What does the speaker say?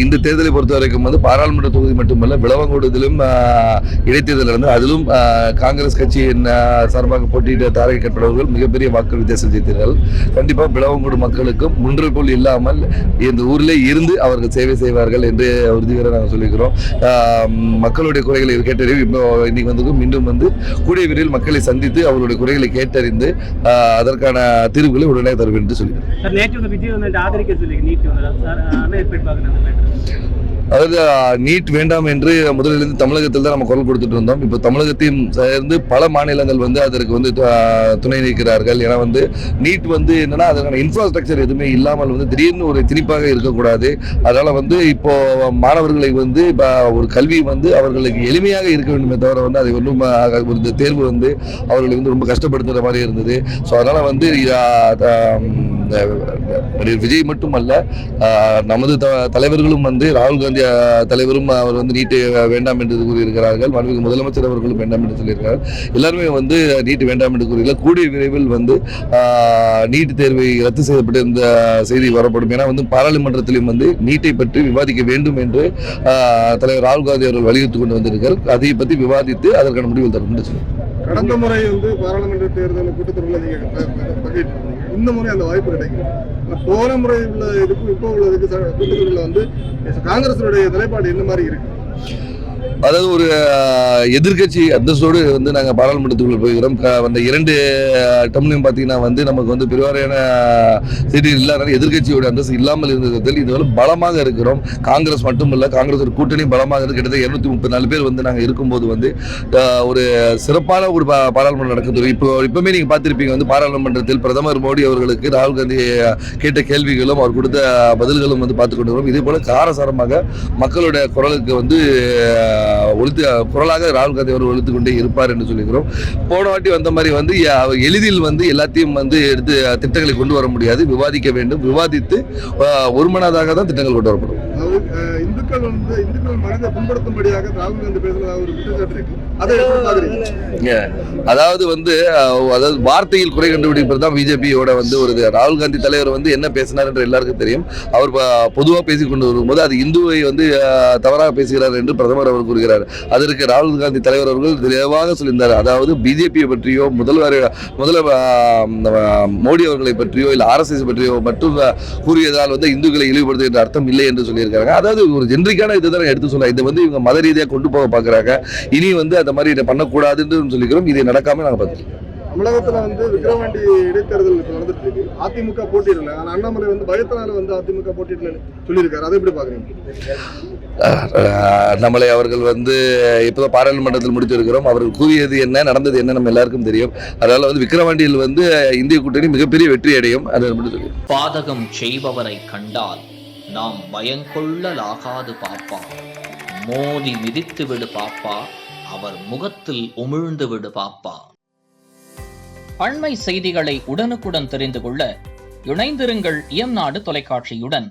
இந்த தேர்தலை பொறுத்த வரைக்கும் வந்து பாராளுமன்ற தொகுதி மட்டுமல்ல விளவங்கோடுதிலும் இடைத்தேர்தல் நடந்து அதிலும் காங்கிரஸ் கட்சியின் சார்பாக போட்டியிட்ட தாரகை கற்பவர்கள் மிகப்பெரிய வாக்கு வித்தியாசம் ஜெயித்தார்கள். கண்டிப்பாக விளவங்கோடு மக்களுக்கும் முன்றை போல் இல்லாமல் இந்த ஊரிலே இருந்து அவர்கள் சேவை செய்வார்கள் என்று உறுதியாக நாங்கள் சொல்லிக்கிறோம். மக்களுடைய குறைகளை கேட்டறிவு இப்போ இன்னைக்கு வந்து மீண்டும் வந்து கூடிய விரைவில் மக்களை சந்தித்து அவருடைய குறைகளை கேட்டறிந்து அதற்கான தீர்வுகளை உடனே தருவேன் என்று சொல்லிக்கிறேன். அதாவது நீட் வேண்டாம் என்று முதலிலிருந்து தமிழகத்தில் தான் நம்ம குரல் கொடுத்துட்டு இருந்தோம். இப்போ தமிழகத்தையும் சேர்ந்து பல மாநிலங்கள் வந்து அதற்கு வந்து துணை நிற்கிறார்கள். ஏன்னா வந்து நீட் வந்து என்னன்னா அதற்கான இன்ஃப்ராஸ்ட்ரக்சர் எதுவுமே இல்லாமல் வந்து திடீர்னு ஒரு திணிப்பாக இருக்கக்கூடாது. அதனால வந்து இப்போ மாணவர்களை வந்து ஒரு கல்வி வந்து அவர்களுக்கு எளிமையாக இருக்க வேண்டுமே தவிர வந்து அதை ஒன்றும் ஒரு தேர்வு வந்து அவர்களை வந்து ரொம்ப கஷ்டப்படுத்துகிற மாதிரி இருந்தது. ஸோ அதனால வந்து விஜய் மட்டுமல்ல நமது தலைவர்களும் வந்து ராகுல் காந்தி தலைவரும் அவர் வந்து நீட்டு வேண்டாம் என்று கூறியிருக்கிறார்கள். மாண்புமிகு முதலமைச்சர் அவர்களும் வேண்டாம் என்று சொல்லியிருக்கிறார்கள். எல்லாருமே வந்து நீட் வேண்டாம் என்று கூறுகிறார்கள். கூடிய விரைவில் வந்து நீட் தேர்வை ரத்து செய்யப்பட்ட இந்த செய்தி வரப்படும். ஏன்னா வந்து பாராளுமன்றத்திலும் வந்து நீட்டை பற்றி விவாதிக்க வேண்டும் என்று தலைவர் ராகுல் காந்தி அவர்கள் வலியுறுத்தி கொண்டு வந்திருக்கிறார். அதை பற்றி விவாதித்து அதற்கான முடிவு தரும் என்று சொல்லுங்கள். கடந்த முறை வந்து பாராளுமன்ற தேர்தல் கூட்டத்தொடரில் இந்த முறை அந்த வாய்ப்பு கிடைக்கும். போன முறை உள்ள இதுக்கும் இப்போ உள்ளதுக்கு கூட்டத்தொடரில் வந்து காங்கிரஸினுடைய நிலைப்பாடு என்ன மாதிரி இருக்கு? அதாவது ஒரு எதிர்கட்சி அந்தஸ்தோடு வந்து நாங்கள் பாராளுமன்றத்துக்குள்ள போகிறோம். அந்த 2 டம்லையும் பார்த்தீங்கன்னா வந்து நமக்கு வந்து பெருவாரியான சீட்டு இல்லாத எதிர்கட்சியோட அந்தஸ்து இல்லாமல் இருந்ததில் இது வந்து பலமாக இருக்கிறோம். காங்கிரஸ் மட்டுமல்ல, காங்கிரஸ் ஒரு கூட்டணி பலமாக இருக்கு. கிட்டத்தட்ட 234 பேர் வந்து நாங்கள் இருக்கும்போது வந்து ஒரு சிறப்பான ஒரு பாராளுமன்றம் நடக்குது. இப்பவுமே நீங்கள் பார்த்துருப்பீங்க வந்து பாராளுமன்றத்தில் பிரதமர் மோடி அவர்களுக்கு ராகுல் காந்தி கேட்ட கேள்விகளும் அவர் கொடுத்த பதில்களும் வந்து பார்த்து கொண்டு வரும். இதே போல காரசாரமாக மக்களுடைய குரலுக்கு வந்து குரலாக ராகுல் காந்தி அவர் ஒழித்துக் கொண்டே இருப்பார் என்று சொல்லிக்கிறோம். போன வாட்டி வந்த மாதிரி வந்து எளிதில் வந்து எல்லாத்தையும் வந்து எடுத்து திட்டங்களை கொண்டு வர முடியாது. விவாதிக்க வேண்டும். விவாதித்து ஒருமனதாக தான் திட்டங்கள் கொண்டு வரப்படும். இந்துக்கள் மனதை புண்படுத்தும்படியாக ராகுல் காந்தி பேசுறதாக ஒரு குற்றச்சாட்டு இருக்கு. அதாவது வந்து வார்த்தையில் குறை கண்டுபிடிப்பது தான் பிஜேபியோட வந்து ஒரு ராகுல் காந்தி தலைவர் வந்து என்ன பேசினார் என்று எல்லாருக்கும் தெரியும். அவர் பொதுவாக பேசிக் கொண்டு வரும்போது அது இந்துவை வந்து தவறாக பேசுகிறார் என்று பிரதமர் அவர் கூறுகிறார். அதற்கு ராகுல் காந்தி தலைவர் அவர்கள் தெளிவாக சொல்லியிருந்தார். அதாவது பிஜேபியை பற்றியோ முதல்வர் மோடி அவர்களை பற்றியோ இல்லை RSS பற்றியோ மட்டும் கூறியதால் வந்து இந்துக்களை இழிவுபடுத்துகின்ற அர்த்தம் இல்லை என்று சொல்லியிருக்காங்க. அதாவது ஒரு ஜென்ரிக்கான இதுதான் எடுத்து சொல்ல. இதை வந்து இவங்க மத ரீதியாக கொண்டு போக பார்க்குறாங்க. இனி வந்து அந்த மாதிரி இதை பண்ணக்கூடாதுன்னு சொல்லிக்கிறோம். இதை நடக்காம நாங்கள் பார்த்துருக்கோம். தமிழகத்துல வந்து விக்கிரவாண்டி இடைத்தேர்தல் நடந்துட்டு இருக்கு. அதிமுக போட்டியிடல. ஆனா அண்ணாமலை வந்து பயத்தினால வந்து அதிமுக போட்டியிடலன்னு சொல்லியிருக்காரு. அதை எப்படி பாக்குறீங்க? அண்ணாமலை அவர்கள் வந்து இப்போதான் பாராளுமன்றத்தில் முடித்திருக்கிறோம். அவர்கள் கூறியது என்ன, நடந்தது என்ன நம்ம எல்லாருக்கும் தெரியும். அதனால வந்து விக்கிரவாண்டியில் வந்து இந்திய கூட்டணி மிகப்பெரிய வெற்றி அடையும். அதை சொல்லி பாதகம் செய்பவரை கண்டால் நாம் பயங்கொள்ளலாகாது பாப்பா, மோதி மிதித்து விடு பாப்பா, அவர் முகத்தில் உமிழ்ந்து விடு பாப்பா. அண்மை செய்திகளை உடனுக்குடன் தெரிந்து கொள்ள இணைந்திருங்கள் இயம்நாடு தொலைக்காட்சியுடன்.